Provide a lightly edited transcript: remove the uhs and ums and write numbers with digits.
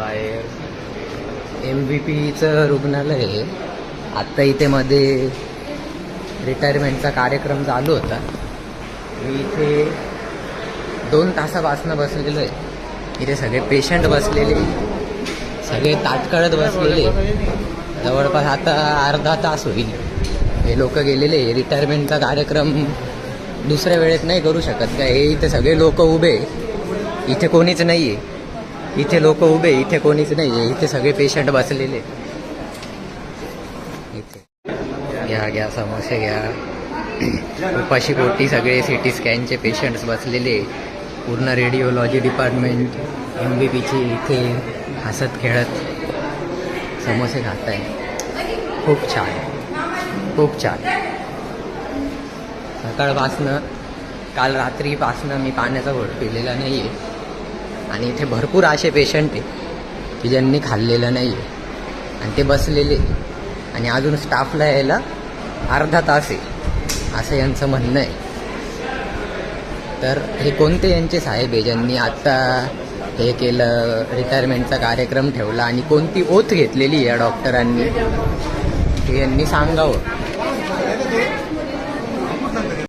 बाहेर MVP चं रुग्णालय आहे. आत्ता इथे मध्ये रिटायरमेंटचा कार्यक्रम चालू होता. मी इथे 2 तासापासून बसलेलो आहे. इथे सगळे पेशंट बसलेले, सगळे ताटकळत बसलेले. जवळपास आता अर्धा तास होईल हे लोक गेलेले. रिटायरमेंटचा कार्यक्रम दुसऱ्या वेळेत नाही करू शकत का? हे इथे सगळे लोक उभे, इथे कोणीच नाही आहे. इथे लोक उभे, इथे कोणीच नाही आहे. इथे सगळे पेशंट बसलेले. इथे घ्या समोसे घ्या. उपाशी पोटी सगळे सिटी स्कॅनचे पेशंट्स बसलेले. पूर्ण रेडिओलॉजी डिपार्टमेंट MVP इथे हसत खेळत समोसे खात आहे. खूप छान, खूप छान. सकाळपासनं, काल रात्रीपासनं मी पाण्याचा घोट पिलेला नाही आहे. आणि इथे भरपूर असे पेशंट आहे की ज्यांनी खाल्लेलं नाही आहे आणि ते बसलेले. आणि अजून स्टाफला यायला अर्धा तास आहे असं यांचं म्हणणं आहे. तर हे कोणते यांचे साहेब आहे ज्यांनी आत्ता हे केलं, रिटायरमेंटचा कार्यक्रम ठेवला आणि कोणती ओथ घेतलेली या डॉक्टरांनी हे यांनी सांगावं.